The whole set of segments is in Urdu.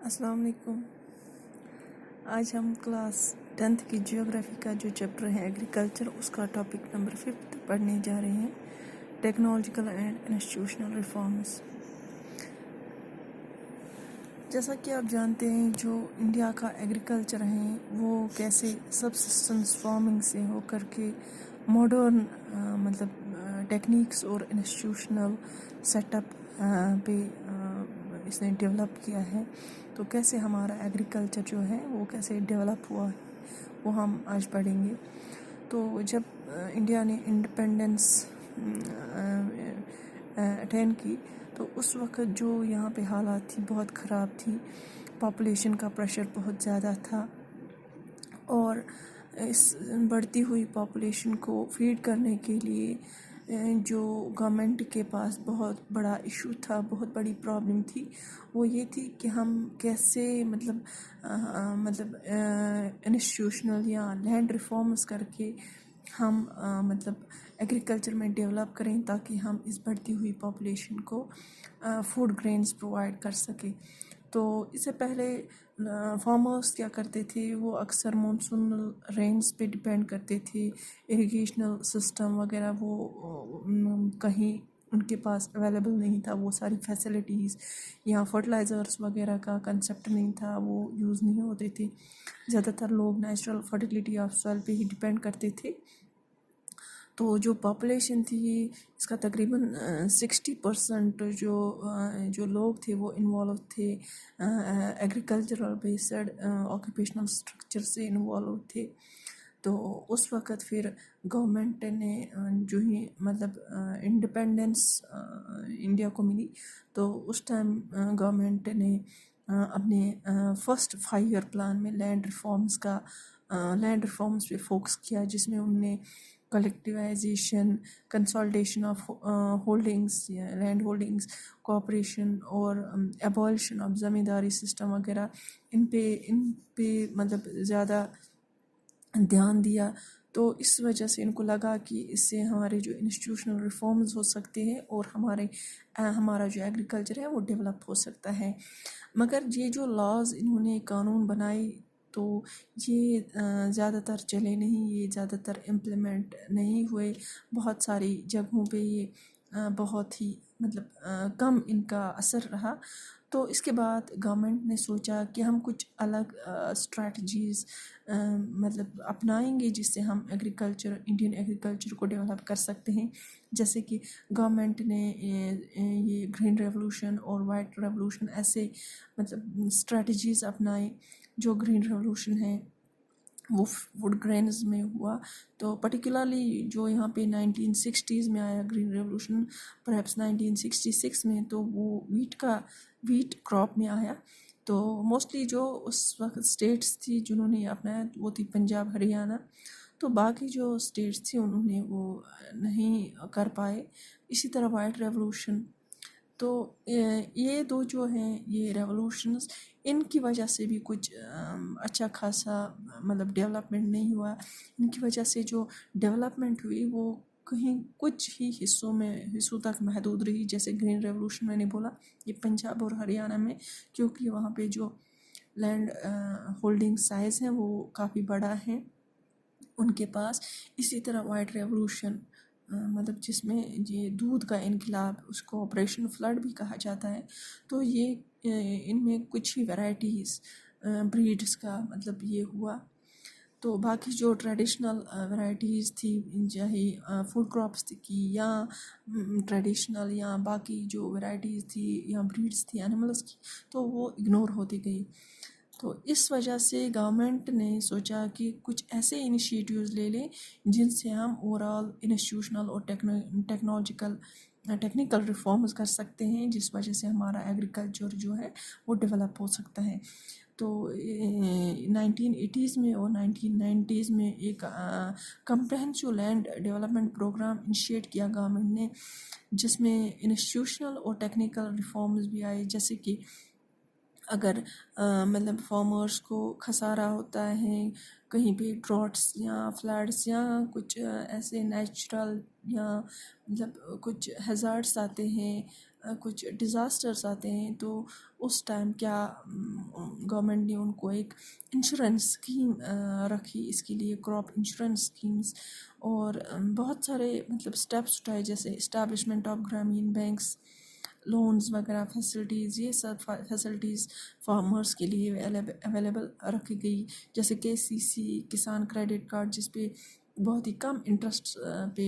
السلام علیکم۔ آج ہم کلاس 10th کی جیوگرافی کا جو چیپٹر ہے ایگریکلچر، اس کا ٹاپک نمبر 5 پڑھنے جا رہے ہیں، ٹیکنالوجیکل اینڈ انسٹیٹیوشنل ریفارمز۔ جیسا کہ آپ جانتے ہیں جو انڈیا کا ایگریکلچر ہے وہ کیسے سبسسٹنس فارمنگ سے ہو کر کے ماڈرن ٹیکنیکس اور انسٹیٹیوشنل سیٹ اپ پہ اس نے ڈیولپ کیا ہے، تو کیسے ہمارا ایگریکلچر جو ہے وہ کیسے ڈیولپ ہوا ہے وہ ہم آج پڑھیں گے۔ تو جب انڈیا نے انڈیپینڈنس اٹین کی تو اس وقت جو یہاں پہ حالات تھی بہت خراب تھی، پاپولیشن کا پریشر بہت زیادہ تھا، اور اس بڑھتی ہوئی پاپولیشن کو فیڈ کرنے کے لیے جو گورنمنٹ کے پاس بہت بڑا ایشو تھا، بہت بڑی پرابلم تھی، وہ یہ تھی کہ ہم کیسے انسٹیٹیوشنل یا لینڈ ریفارمز کر کے ہم ایگریکلچر میں ڈیولپ کریں تاکہ ہم اس بڑھتی ہوئی پاپولیشن کو فوڈ گرینز پرووائڈ کر سکیں۔ تو اس سے پہلے فارمرز کیا کرتے تھے، وہ اکثر مونسونل رینز پہ ڈپینڈ کرتے تھے، اریگیشنل سسٹم وغیرہ وہ کہیں ان کے پاس اویلیبل نہیں تھا، وہ ساری فیسلٹیز یا فرٹیلائزرز وغیرہ کا کنسیپٹ نہیں تھا، وہ یوز نہیں ہوتے تھے، زیادہ تر لوگ نیچرل فرٹیلٹی آف سوائل پہ ہی ڈپینڈ کرتے تھے۔ تو جو پاپولیشن تھی اس کا تقریباً 60% جو لوگ تھے وہ انوالو تھے ایگریکلچرل بیسڈ آکوپیشنل اسٹرکچر سے انوالو تھے۔ تو اس وقت پھر گورنمنٹ نے جو ہی انڈیپینڈنس انڈیا کو ملی تو اس ٹائم گورنمنٹ نے اپنے فرسٹ 5 ایئر پلان میں لینڈ ریفارمز پہ فوکس کیا، جس میں ان نے collectivization, consolidation of holdings, land holdings, cooperation اور ایبالشن آف زمینداری سسٹم وغیرہ ان پہ زیادہ دھیان دیا۔ تو اس وجہ سے ان کو لگا کہ اس سے ہمارے جو انسٹیٹیوشنل ریفارمز ہو سکتے ہیں اور ہمارا جو ایگریکلچر ہے وہ ڈیولپ ہو سکتا ہے۔ مگر یہ جو لاز انہوں نے قانون بنائے تو یہ زیادہ تر چلے نہیں، یہ زیادہ تر امپلیمنٹ نہیں ہوئے، بہت ساری جگہوں پہ یہ بہت ہی کم ان کا اثر رہا۔ تو اس کے بعد گورنمنٹ نے سوچا کہ ہم کچھ الگ اسٹریٹجیز اپنائیں گے جس سے ہم انڈین ایگریکلچر کو ڈیولپ کر سکتے ہیں، جیسے کہ گورنمنٹ نے یہ گرین ریولوشن اور وائٹ ریولوشن ایسے اسٹریٹجیز اپنائے۔ جو گرین ریولوشن ہے وہ فوڈ گرینز میں ہوا، تو پرٹیکولرلی جو یہاں پہ 1960s میں آیا گرین ریولوشن، پرہیپس 1966 میں، تو وہ ویٹ کراپ میں آیا۔ تو موسٹلی جو اس وقت اسٹیٹس تھی جنہوں نے اپنایا وہ تھی پنجاب، ہریانہ، تو باقی جو اسٹیٹس تھی انہوں نے وہ نہیں کر پائے۔ اسی طرح وائٹ ریولوشن، تو یہ دو جو ہیں یہ ریولوشنز، ان کی وجہ سے بھی کچھ اچھا خاصا ڈیولپمنٹ نہیں ہوا۔ ان کی وجہ سے جو ڈیولپمنٹ ہوئی وہ کہیں کچھ ہی حصوں تک محدود رہی، جیسے گرین ریولوشن میں نے بولا یہ پنجاب اور ہریانہ میں، کیونکہ وہاں پہ جو لینڈ ہولڈنگ سائز ہیں وہ کافی بڑا ہے ان کے پاس۔ اسی طرح وائٹ ریولوشن جس میں یہ دودھ کا انقلاب، اس کو آپریشن فلڈ بھی کہا جاتا ہے، تو یہ ان میں کچھ ہی ویرائٹیز بریڈز کا یہ ہوا۔ تو باقی جو ٹریڈیشنل ویرائٹیز تھی، چاہے فوڈ کراپس کی یا ٹریڈیشنل یا باقی جو ویرائٹیز تھی یا بریڈز تھی اینیملز کی، تو وہ اگنور ہوتی گئی۔ تو اس وجہ سے گورنمنٹ نے سوچا کہ کچھ ایسے انیشیٹیوز لے لیں جن سے ہم اوورال انسٹیٹیوشنل اور ٹیکنیکل ریفارمز کر سکتے ہیں، جس وجہ سے ہمارا ایگریکلچر جو ہے وہ ڈیولپ ہو سکتا ہے۔ تو 1980s میں اور 1990s میں ایک comprehensive land development program initiate کیا گورنمنٹ نے، جس میں انسٹیٹیوشنل اور ٹیکنیکل ریفارمز بھی آئے، جیسے کہ اگر فارمرز کو خسارہ ہوتا ہے، کہیں پہ ڈراٹس یا فلڈس یا کچھ ایسے نیچرل یا کچھ ہیزارڈس آتے ہیں کچھ ڈیزاسٹرس آتے ہیں تو اس ٹائم کیا گورنمنٹ نے ان کو ایک انشورنس اسکیم رکھی اس کے لیے، کراپ انشورنس اسکیمز، اور بہت سارے مطلب اسٹیپس اٹھائے، جیسے establishment of Grameen banks, loans وغیرہ فیسلٹیز، یہ سب فیسلٹیز فارمرس کے لیے اویلیبل رکھی گئی، جیسے KCC کسان کریڈٹ کارڈ، جس پہ بہت ہی کم انٹرسٹ پہ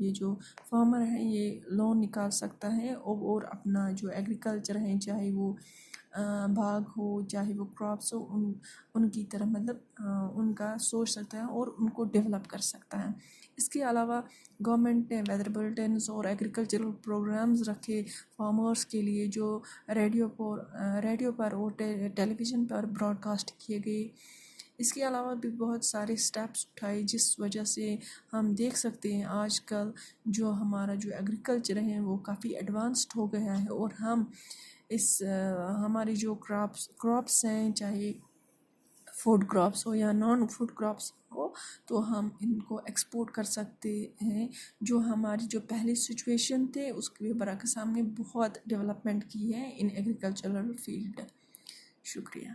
یہ جو فارمر ہیں یہ لون نکال سکتا ہے، اور اپنا جو ایگریکلچر ہیں، چاہے وہ باغ ہو چاہے وہ کراپس ہو، ان کی طرح مطلب ان کا سوچ سکتا ہے اور ان کو ڈیولپ کر سکتا ہے۔ اس کے علاوہ گورنمنٹ نے ویدر بلٹنز اور ایگریکلچرل پروگرامز رکھے فارمرس کے لیے، جو ریڈیو پر اور ٹیلی ویژن پر براڈ کاسٹ کیے گئے۔ اس کے علاوہ بھی بہت سارے اسٹیپس اٹھائے، جس وجہ سے ہم دیکھ سکتے ہیں آج کل جو ہمارا جو ایگریکلچر ہے وہ کافی ایڈوانسڈ ہو گیا ہے، اور ہم ہماری جو کراپس ہیں، چاہے فوڈ کراپس ہو یا نان فوڈ کراپس ہو، تو ہم ان کو ایکسپورٹ کر سکتے ہیں، جو ہماری جو پہلی سچویشن تھے اس کے برعکس ہم نے بہت ڈیولپمنٹ کی ہے ان ایگریکلچرل فیلڈ۔ شکریہ۔